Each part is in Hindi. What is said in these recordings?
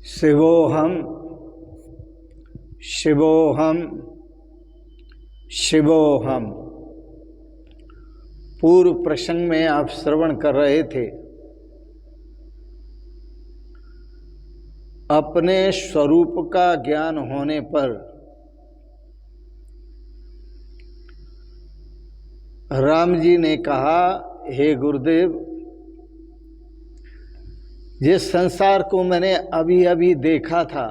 शिवोहम शिवोहम शिवोहम। पूर्व प्रसंग में आप श्रवण कर रहे थे, अपने स्वरूप का ज्ञान होने पर राम जी ने कहा, हे गुरुदेव, जिस संसार को मैंने अभी अभी देखा था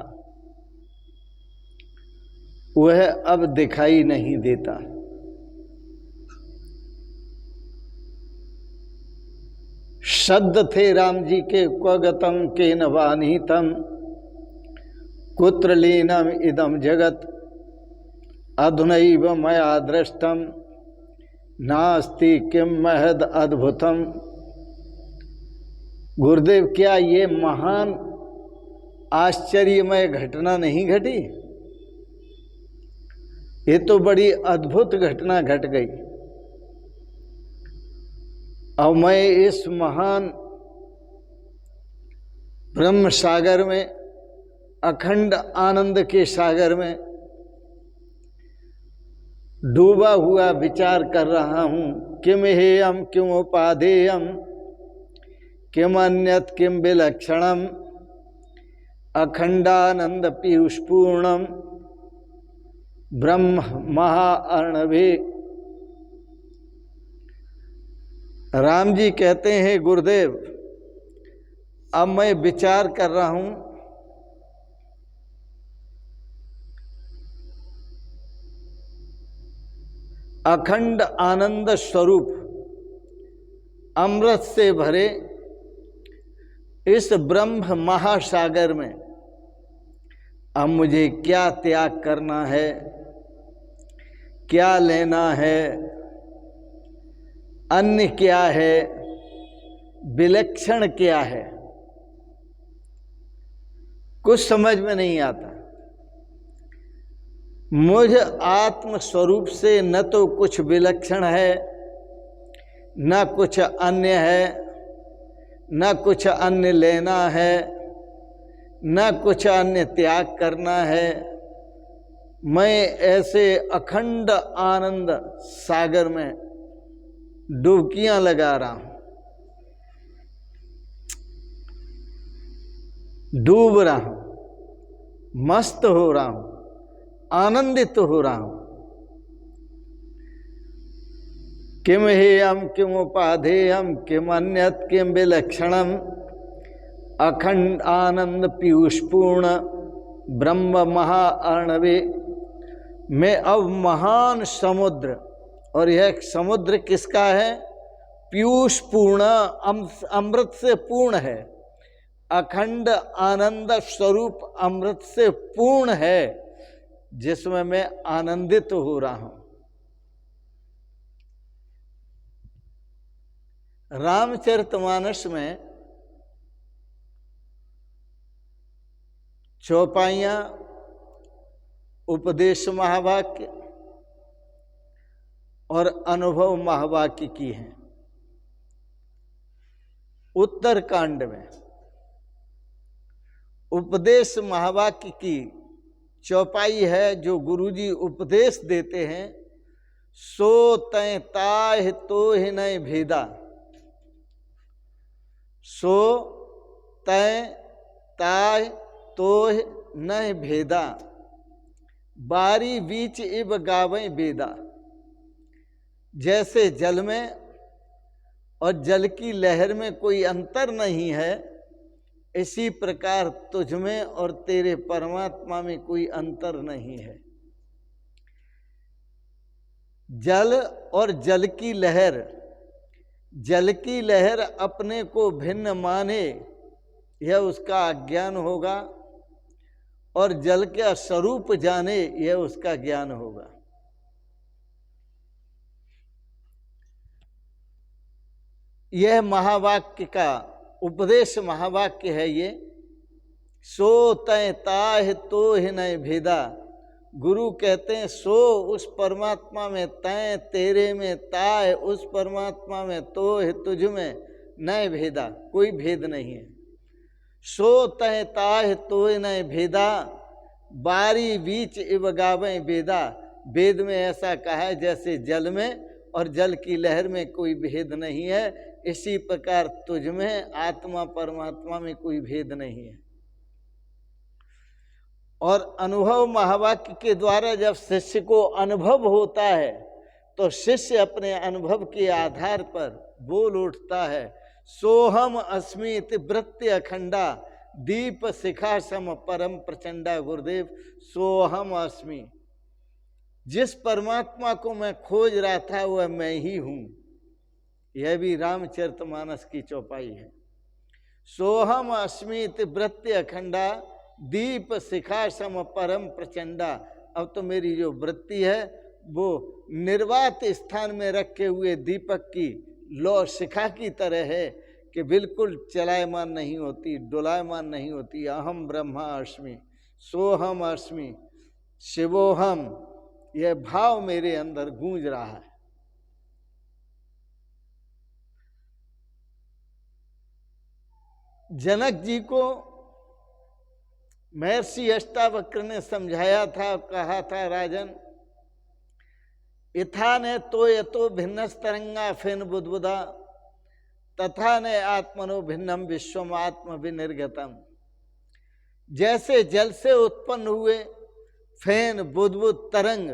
वह अब दिखाई नहीं देता। शब्द थे राम जी के, क्वगतम केन वानितम कुत्र लीनम इदम जगत अधुनैव मया दृष्टम नास्ति किम महद अद्भुतम। गुरुदेव, क्या ये महान आश्चर्यमय घटना नहीं घटी? ये तो बड़ी अद्भुत घटना घट गई। अब मैं इस महान ब्रह्म सागर में, अखंड आनंद के सागर में डूबा हुआ विचार कर रहा हूँ। किम हेयम किम उपाधेयम किम अन्यत किम विलक्षणम अखंडानंद पीयूषपूर्णम ब्रह्म महाअर्णवे। राम जी कहते हैं, गुरुदेव, अब मैं विचार कर रहा हूं, अखंड आनंद स्वरूप अमृत से भरे इस ब्रह्म महासागर में अब मुझे क्या त्याग करना है, क्या लेना है, अन्य क्या है, विलक्षण क्या है, कुछ समझ में नहीं आता। मुझ आत्म स्वरूप से न तो कुछ विलक्षण है, न कुछ अन्य है, न कुछ अन्य लेना है, न कुछ अन्य त्याग करना है। मैं ऐसे अखंड आनंद सागर में डुबकियां लगा रहा हूं, डूब रहा हूं, मस्त हो रहा हूं, आनंदित हो रहा हूं। किम हेयम किम उपाधेयम किम अन्यत किम विलक्षणम अखंड आनंद पीयूषपूर्ण ब्रह्म महाअर्णवे। मैं अब महान समुद्र, और यह समुद्र किसका है? पीयूष पूर्ण, अमृत से पूर्ण है, अखंड आनंद स्वरूप अमृत से पूर्ण है, जिसमें मैं आनंदित हो रहा हूं। रामचरितमानस में चौपाइयां उपदेश महावाक्य और अनुभव महावाक्य की हैं। उत्तर कांड में उपदेश महावाक्य की चौपाई है, जो गुरुजी उपदेश देते हैं। सो तय ताह तोह नय भेदा, सो तय ताह तोह नय भेदा, बारी बीच इब गावें बेदा। जैसे जल में और जल की लहर में कोई अंतर नहीं है, इसी प्रकार तुझ में और तेरे परमात्मा में कोई अंतर नहीं है। जल और जल की लहर, जल की लहर अपने को भिन्न माने, यह उसका अज्ञान होगा, और जल का स्वरूप जाने, यह उसका ज्ञान होगा। यह महावाक्य का उपदेश महावाक्य है। ये सो तय ताह तोह नय भेदा। गुरु कहते हैं, सो उस परमात्मा में, तय तेरे में, ताह उस परमात्मा में, तोह तुझ में, न भेदा, कोई भेद नहीं है। सो तह ताह तोय न भेदा, बारी बीच इव गावें वेदा। वेद में ऐसा कहा है जैसे जल में और जल की लहर में कोई भेद नहीं है, इसी प्रकार तुझ में आत्मा परमात्मा में कोई भेद नहीं है। और अनुभव महावाक्य के द्वारा जब शिष्य को अनुभव होता है तो शिष्य अपने अनुभव के आधार पर बोल उठता है, सोहम अस्मित वृत्ति अखंडा, दीप शिखा सम परम प्रचंडा। गुरुदेव, सोहम अस्मि, जिस परमात्मा को मैं खोज रहा था वह मैं ही हूं। यह भी रामचरितमानस की चौपाई है। सोहम अस्मित वृत्ति अखंडा, दीप शिखा सम परम प्रचंडा। अब तो मेरी जो वृत्ति है वो निर्वात स्थान में रखे हुए दीपक की लौ शिखा की तरह है कि बिल्कुल चलायमान नहीं होती, डोलायमान नहीं होती। अहम ब्रह्मा अस्मि, सोहम अस्मि, शिवोहम, यह भाव मेरे अंदर गूंज रहा है। जनक जी को महर्षि अष्टावक्र ने समझाया था, कहा था, राजन इथा ने तो ये तो भिन्न तरंगा फेन बुद्बुदा, तथा ने आत्मनो भिन्नम विश्वम आत्म विनिर्गतम। जैसे जल से उत्पन्न हुए फेन बुद्बुद तरंग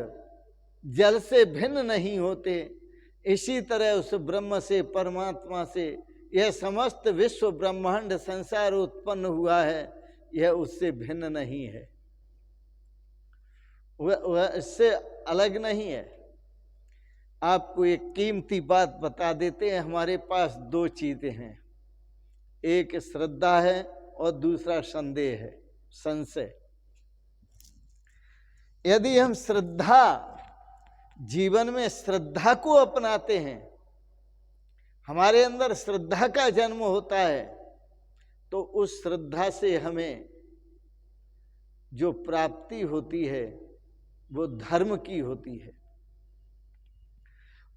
जल से भिन्न नहीं होते, इसी तरह उस ब्रह्म से, परमात्मा से यह समस्त विश्व ब्रह्मांड संसार उत्पन्न हुआ है, यह उससे भिन्न नहीं है, वह इससे अलग नहीं है। आपको एक कीमती बात बता देते हैं, हमारे पास दो चीजें हैं, एक श्रद्धा है और दूसरा संदेह है, संशय। यदि हम श्रद्धा, जीवन में श्रद्धा को अपनाते हैं, हमारे अंदर श्रद्धा का जन्म होता है, तो उस श्रद्धा से हमें जो प्राप्ति होती है वो धर्म की होती है।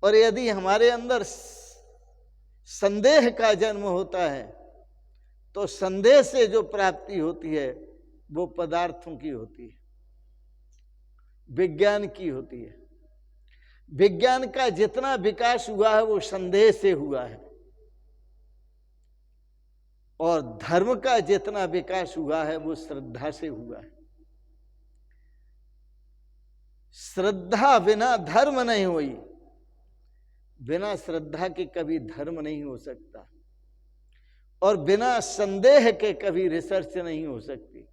और यदि हमारे अंदर संदेह का जन्म होता है तो संदेह से जो प्राप्ति होती है वो पदार्थों की होती है, विज्ञान की होती है। विज्ञान का जितना विकास हुआ है वो संदेह से हुआ है, और धर्म का जितना विकास हुआ है वो श्रद्धा से हुआ है। श्रद्धा बिना धर्म नहीं हुई, बिना श्रद्धा के कभी धर्म नहीं हो सकता, और बिना संदेह के कभी रिसर्च नहीं हो सकती।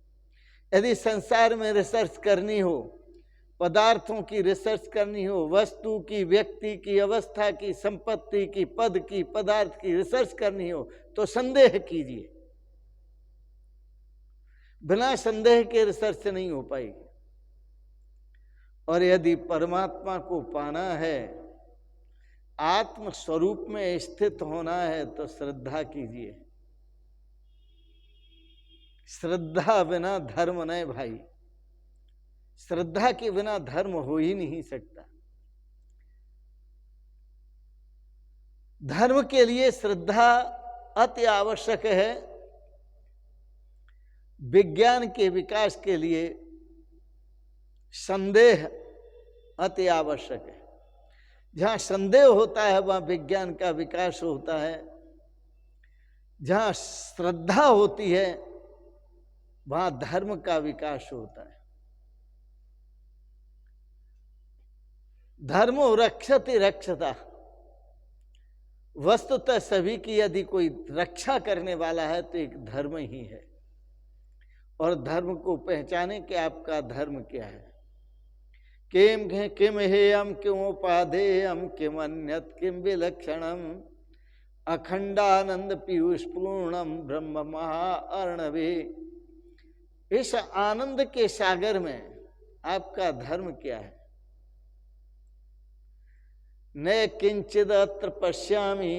यदि संसार में रिसर्च करनी हो, पदार्थों की रिसर्च करनी हो, वस्तु की, व्यक्ति की, अवस्था की, संपत्ति की, पद की, पदार्थ की रिसर्च करनी हो तो संदेह कीजिए, बिना संदेह के रिसर्च नहीं हो पाएगी। और यदि परमात्मा को पाना है, आत्म स्वरूप में स्थित होना है तो श्रद्धा कीजिए। श्रद्धा बिना धर्म नहीं भाई, श्रद्धा के बिना धर्म हो ही नहीं सकता। धर्म के लिए श्रद्धा अति आवश्यक है, विज्ञान के विकास के लिए संदेह अति आवश्यक है। जहां संदेह होता है वहां विज्ञान का विकास होता है, जहां श्रद्धा होती है वहां धर्म का विकास होता है। धर्मो रक्षति रक्षता, वस्तुतः सभी की यदि कोई रक्षा करने वाला है तो एक धर्म ही है। और धर्म को पहचाने कि आपका धर्म क्या है। किम किम हेयम किमुपाधेयम किम अन्यत किम विलक्षणम, अखंडानंद पीयूष पूर्णम ब्रह्म महाअर्णवे। इस आनंद के सागर में आपका धर्म क्या है। न किंचिद अत्र पश्यामि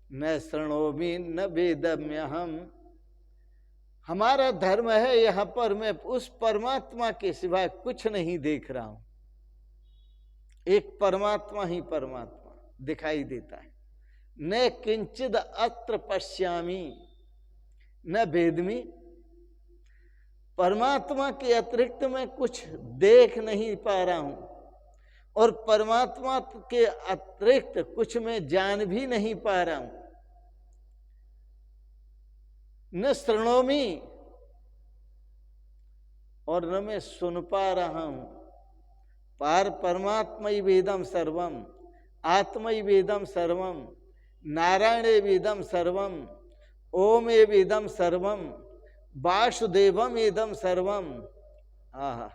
न शृणोमि न वेदम्यहम। हमारा धर्म है यहां पर मैं उस परमात्मा के सिवाय कुछ नहीं देख रहा हूं। एक परमात्मा ही परमात्मा दिखाई देता है, न किंचिद अत्र पश्यामि न भेदमी। परमात्मा के अतिरिक्त मैं कुछ देख नहीं पा रहा हूं और परमात्मा के अतिरिक्त कुछ मैं जान भी नहीं पा रहा हूं। न श्रृणोमि, और न मैं सुन पा रहा हूं। परमात्मैव वेदम सर्वम, आत्मैव वेदम सर्वम, नारायणैव वेदम सर्वम, ओम एवेदम सर्वम, वासुदेवम एदम सर्वम, आहा,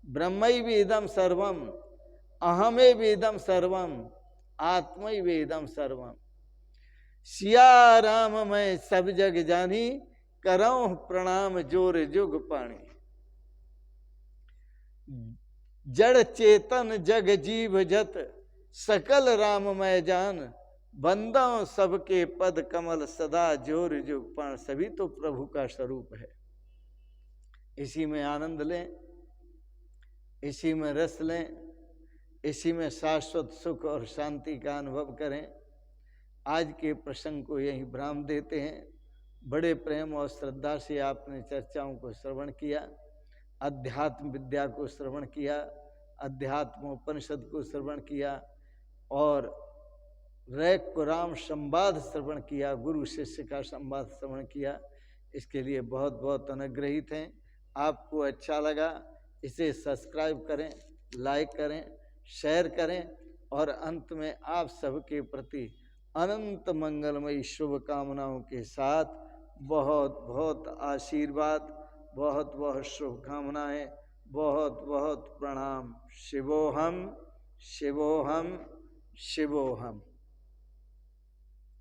ब्रह्मैव वेदम सर्वम, अहमेव वेदम सर्वम, आत्मैव वेदम सर्वम। सिया राम मैं सब जग जानी, करऊं प्रणाम जोर जुग पाणी। जड़ चेतन जग जीव जत, सकल राम मैं जान, बंदाओं सबके पद कमल सदा जोर जुग पाण। सभी तो प्रभु का स्वरूप है। इसी में आनंद लें, इसी में रस लें, इसी में शाश्वत सुख और शांति का अनुभव करें। आज के प्रसंग को यहीं विराम देते हैं। बड़े प्रेम और श्रद्धा से आपने चर्चाओं को श्रवण किया, अध्यात्म विद्या को श्रवण किया, अध्यात्म उपनिषद को श्रवण किया और रैक राम संवाद श्रवण किया, गुरु शिष्य का संवाद श्रवण किया। इसके लिए बहुत बहुत अनुग्रहित हैं। आपको अच्छा लगा इसे सब्सक्राइब करें, लाइक करें, शेयर करें और अंत में आप सबके प्रति अनंत मंगलमयी शुभकामनाओं के साथ बहुत बहुत आशीर्वाद, बहुत बहुत शुभकामनाएं, बहुत बहुत प्रणाम। शिवोहम शिवोहम शिवोहम।